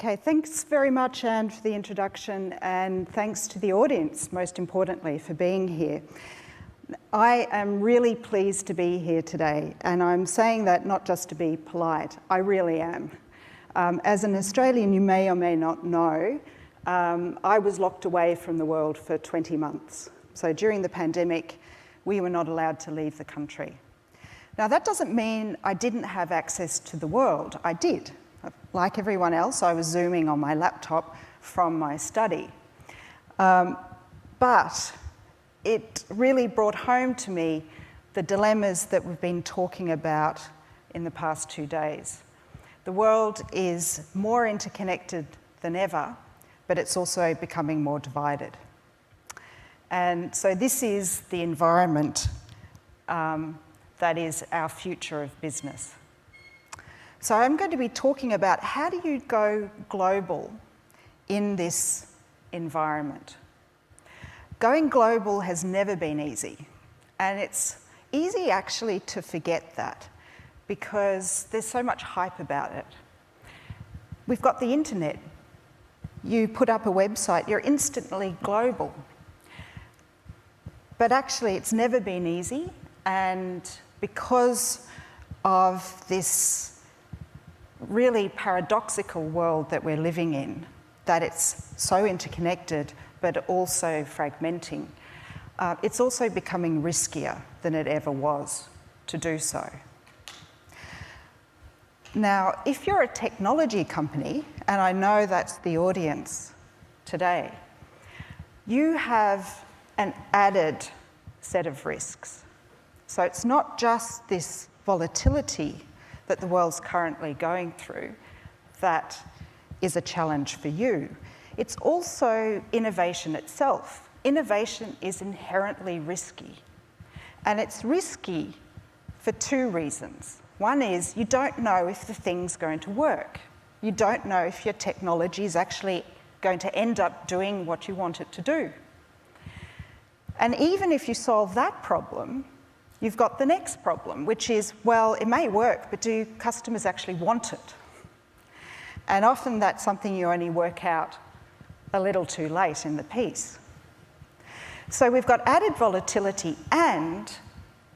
Okay, thanks very much, Anne, for the introduction, and thanks to the audience, most importantly, for being here. I am really pleased to be here today, and I'm saying that not just to be polite, I really am. As an Australian, you may or may not know, I was locked away from the world for 20 months. So during the pandemic, we were not allowed to leave the country. Now, that doesn't mean I didn't have access to the world. I did. Like everyone else, I was Zooming on my laptop from my study. But it really brought home to me the dilemmas that we've been talking about in the past 2 days. The world is more interconnected than ever, but it's also becoming more divided. And so this is the environment that is our future of business. So I'm going to be talking about how do you go global in this environment. Going global has never been easy, and it's easy actually to forget that because there's so much hype about it. We've got the internet. You put up a website, you're instantly global. But actually it's never been easy, and because of this really paradoxical world that we're living in, that it's so interconnected but also fragmenting, it's also becoming riskier than it ever was to do so. Now, if you're a technology company, and I know that's the audience today, you have an added set of risks. So it's not just this volatility that the world's currently going through that is a challenge for you. It's also innovation itself. Innovation is inherently risky. And it's risky for 2 reasons. One is you don't know if the thing's going to work. You don't know if your technology is actually going to end up doing what you want it to do. And even if you solve that problem, you've got the next problem, which is, well, it may work, but do customers actually want it? And often that's something you only work out a little too late in the piece. So we've got added volatility, and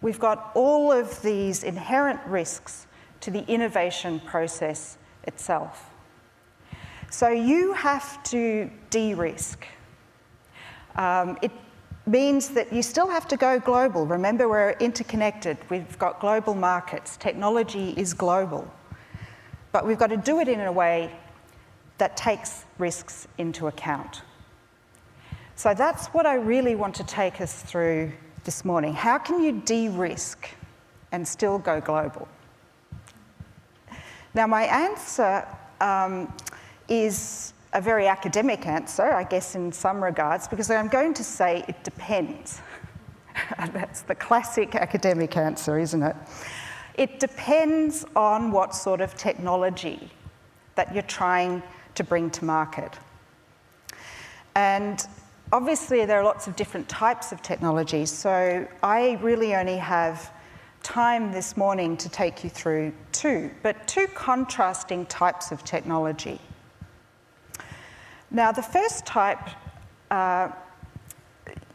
we've got all of these inherent risks to the innovation process itself. So you have to de-risk. It means that you still have to go global. Remember, we're interconnected. We've got global markets. Technology is global. But we've got to do it in a way that takes risks into account. So that's what I really want to take us through this morning. How can you de-risk and still go global? Now, my answer is a very academic answer, I guess, in some regards, because I'm going to say it depends. That's the classic academic answer, isn't it? It depends on what sort of technology that you're trying to bring to market. And obviously there are lots of different types of technology, so I really only have time this morning to take you through 2 contrasting types of technology. Now, the first type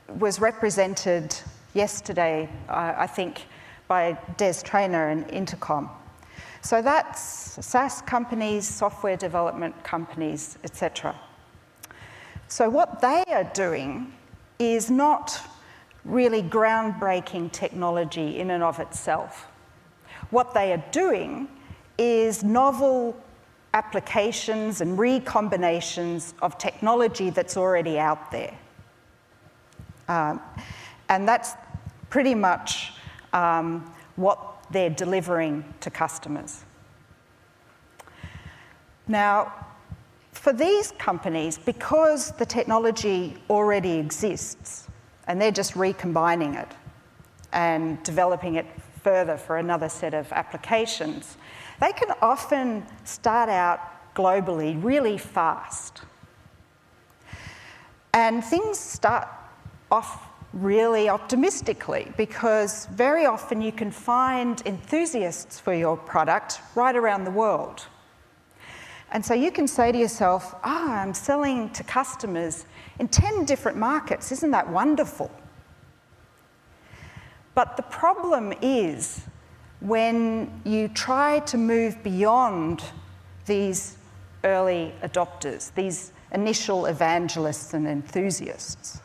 was represented yesterday, I think, by Des Traynor and Intercom. So that's SaaS companies, software development companies, etc. So what they are doing is not really groundbreaking technology in and of itself. What they are doing is novel applications and recombinations of technology that's already out there. And that's pretty much what they're delivering to customers. Now, for these companies, because the technology already exists and they're just recombining it and developing it further for another set of applications, they can often start out globally really fast. And things start off really optimistically because very often you can find enthusiasts for your product right around the world. And so you can say to yourself, I'm selling to customers in 10 different markets. Isn't that wonderful? But the problem is when you try to move beyond these early adopters, these initial evangelists and enthusiasts.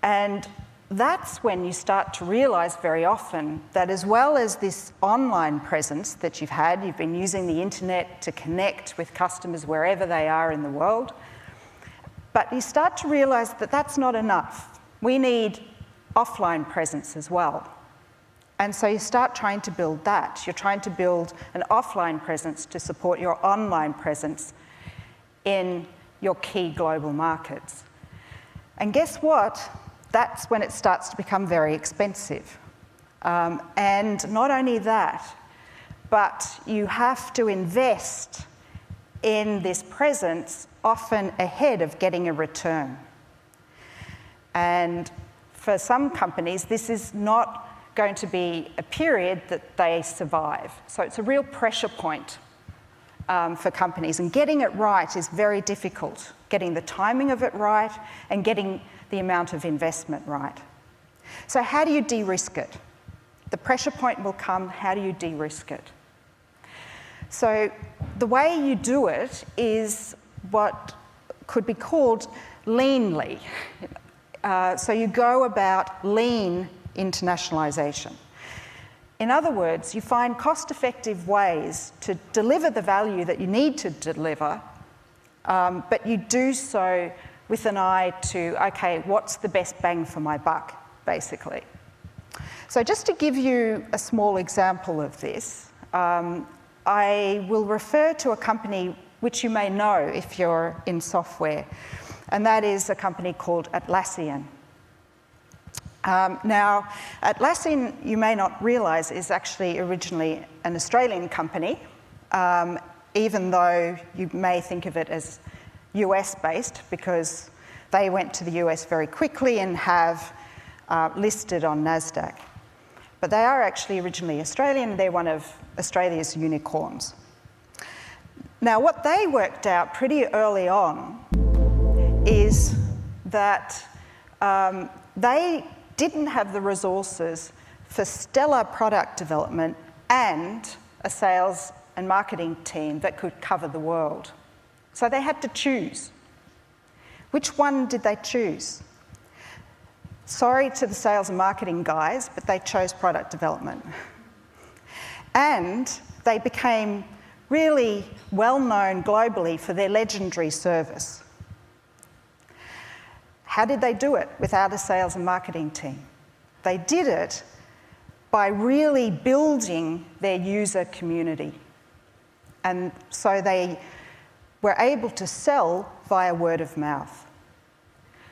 And that's when you start to realise very often that as well as this online presence that you've been using the internet to connect with customers wherever they are in the world, but you start to realise that that's not enough. We need offline presence as well. And so you start trying to build that. You're trying to build an offline presence to support your online presence in your key global markets. And guess what? That's when it starts to become very expensive. And not only that, but you have to invest in this presence often ahead of getting a return. And for some companies, this is not going to be a period that they survive. So it's a real pressure point for companies, and getting it right is very difficult. Getting the timing of it right and getting the amount of investment right. So how do you de-risk it? The pressure point will come, how do you de-risk it? So the way you do it is what could be called leanly. So you go about lean internationalization. In other words, you find cost-effective ways to deliver the value that you need to deliver, but you do so with an eye to, okay, what's the best bang for my buck, basically. So just to give you a small example of this, I will refer to a company which you may know if you're in software, and that is a company called Atlassian. Now, Atlassian, you may not realise, is actually originally an Australian company, even though you may think of it as US-based, because they went to the US very quickly and have listed on NASDAQ. But they are actually originally Australian. They're one of Australia's unicorns. Now, what they worked out pretty early on is that they didn't have the resources for stellar product development and a sales and marketing team that could cover the world. So they had to choose. Which one did they choose? Sorry to the sales and marketing guys, but they chose product development. And they became really well-known globally for their legendary service. How did they do it without a sales and marketing team? They did it by really building their user community. And so they were able to sell via word of mouth.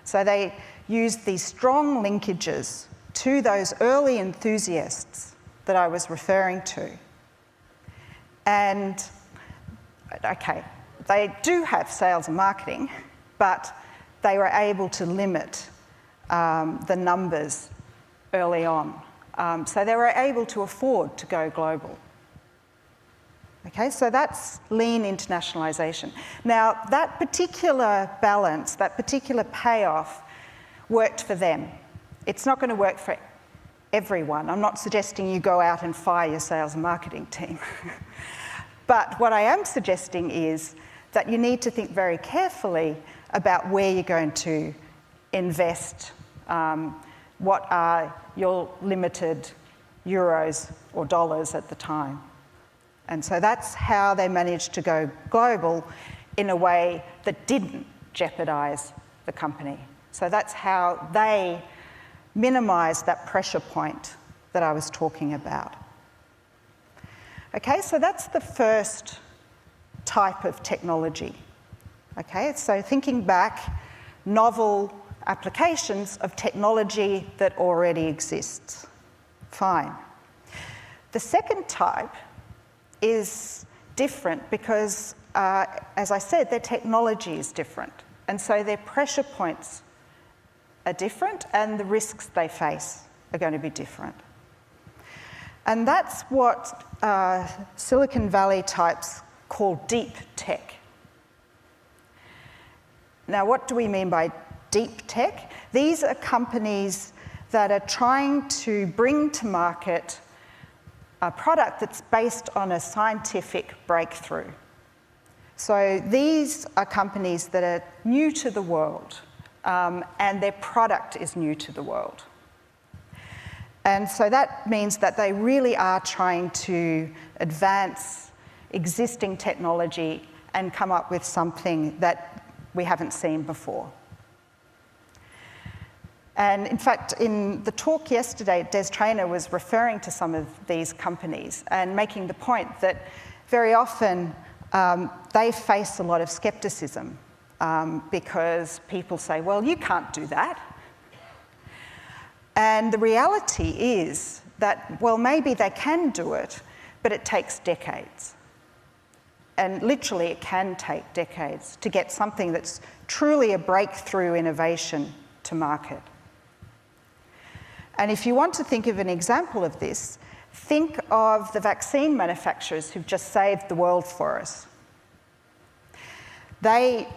So they used these strong linkages to those early enthusiasts that I was referring to. And, okay, they do have sales and marketing, but they were able to limit the numbers early on. So they were able to afford to go global. Okay, so that's lean internationalization. Now, that particular balance, that particular payoff worked for them. It's not going to work for everyone. I'm not suggesting you go out and fire your sales and marketing team. But what I am suggesting is that you need to think very carefully about where you're going to invest, what are your limited euros or dollars at the time. And so that's how they managed to go global in a way that didn't jeopardise the company. So that's how they minimised that pressure point that I was talking about. Okay, so that's the first type of technology. Okay, so thinking back, novel applications of technology that already exists. Fine. The second type is different because, as I said, their technology is different. And so their pressure points are different and the risks they face are going to be different. And that's what Silicon Valley types called deep tech. Now, what do we mean by deep tech? These are companies that are trying to bring to market a product that's based on a scientific breakthrough. So these are companies that are new to the world, and their product is new to the world. And so that means that they really are trying to advance existing technology and come up with something that we haven't seen before. And in fact, in the talk yesterday, Des Traynor was referring to some of these companies and making the point that very often they face a lot of skepticism because people say, well, you can't do that. And the reality is that, well, maybe they can do it, but it takes decades. And literally it can take decades to get something that's truly a breakthrough innovation to market. And if you want to think of an example of this, think of the vaccine manufacturers who've just saved the world for us. They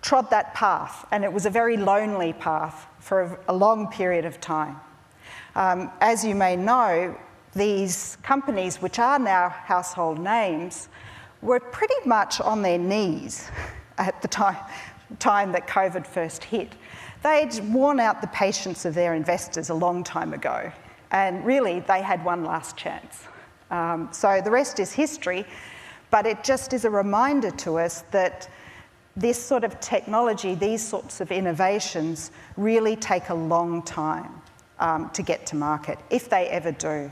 trod that path, and it was a very lonely path for a long period of time. As you may know, these companies, which are now household names, were pretty much on their knees at the time that COVID first hit. They'd worn out the patience of their investors a long time ago, and really they had one last chance. So the rest is history, but it just is a reminder to us that this sort of technology, these sorts of innovations, really take a long time to get to market, if they ever do.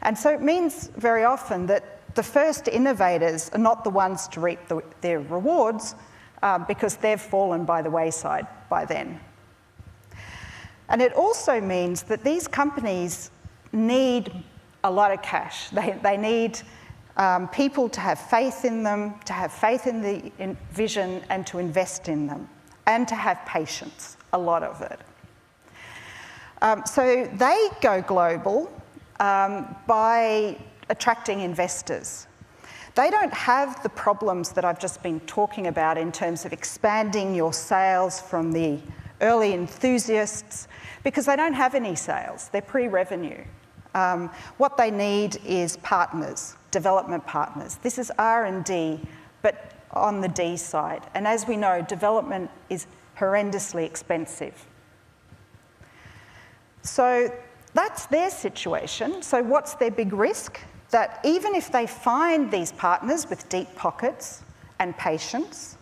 And so it means very often that the first innovators are not the ones to reap their rewards because they've fallen by the wayside by then. And it also means that these companies need a lot of cash. They need people to have faith in them, to have faith in the vision and to invest in them, and to have patience, a lot of it. So they go global by attracting investors. They don't have the problems that I've just been talking about in terms of expanding your sales from the early enthusiasts, because they don't have any sales. They're pre-revenue. What they need is partners, development partners. This is R&D, but on the D side. And as we know, development is horrendously expensive. So that's their situation. So what's their big risk? That even if they find these partners with deep pockets and patience,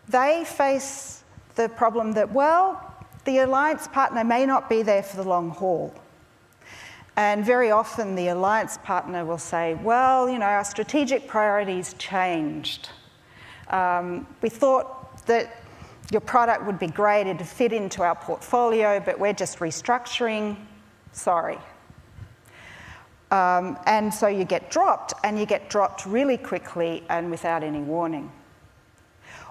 they face the problem that, well, the alliance partner may not be there for the long haul. And very often the alliance partner will say, well, you know, our strategic priorities changed. We thought that your product would be great, it'd fit into our portfolio, but we're just restructuring. Sorry. And so you get dropped, and you get dropped really quickly and without any warning.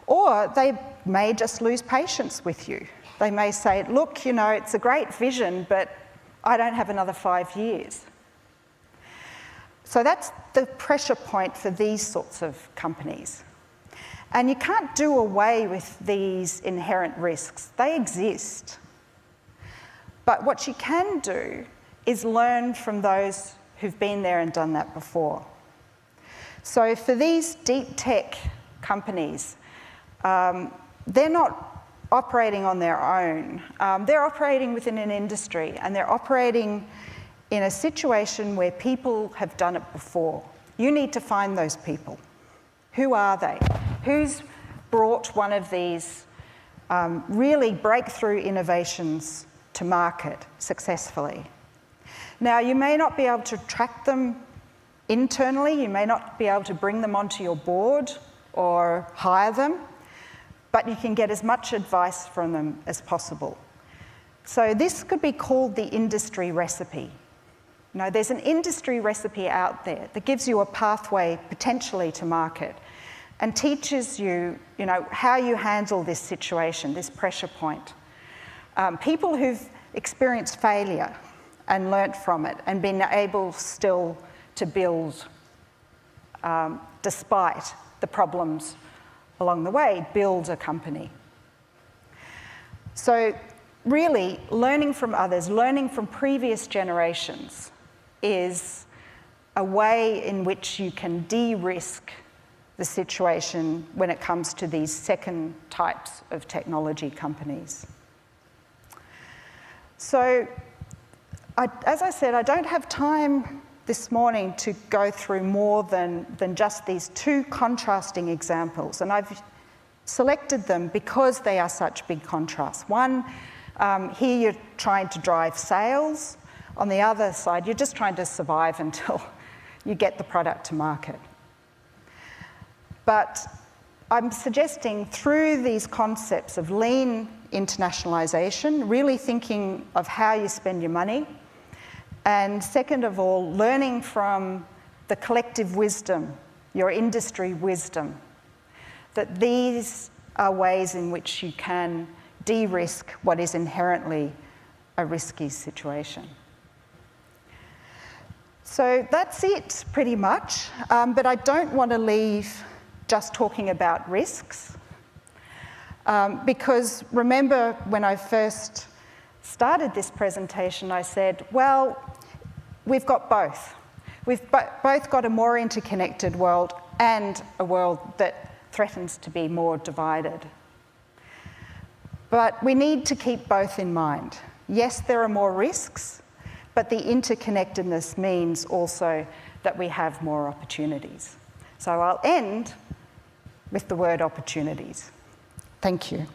Or they may just lose patience with you. They may say, look, you know, it's a great vision, but I don't have another 5 years. So that's the pressure point for these sorts of companies. And you can't do away with these inherent risks. They exist. But what you can do is learn from those who've been there and done that before. So for these deep tech companies, they're not operating on their own. They're operating within an industry, and they're operating in a situation where people have done it before. You need to find those people. Who are they? Who's brought one of these really breakthrough innovations to market successfully? Now, you may not be able to track them internally, you may not be able to bring them onto your board or hire them, but you can get as much advice from them as possible. So this could be called the industry recipe. You know, there's an industry recipe out there that gives you a pathway potentially to market and teaches you, you know, how you handle this situation, this pressure point. People who've experienced failure and learnt from it and been able still to build despite the problems along the way, build a company. So really, learning from others, learning from previous generations is a way in which you can de-risk the situation when it comes to these second types of technology companies. So, as I said, I don't have time this morning to go through more than just these two contrasting examples, and I've selected them because they are such big contrasts. One, here you're trying to drive sales. On the other side, you're just trying to survive until you get the product to market. But I'm suggesting through these concepts of lean internationalization, really thinking of how you spend your money, and second of all, learning from the collective wisdom, your industry wisdom, that these are ways in which you can de-risk what is inherently a risky situation. So that's it, pretty much. But I don't want to leave just talking about risks. Because remember when I first started this presentation, I said, well, we've got both. We've both got a more interconnected world and a world that threatens to be more divided. But we need to keep both in mind. Yes, there are more risks, but the interconnectedness means also that we have more opportunities. So I'll end with the word opportunities. Thank you.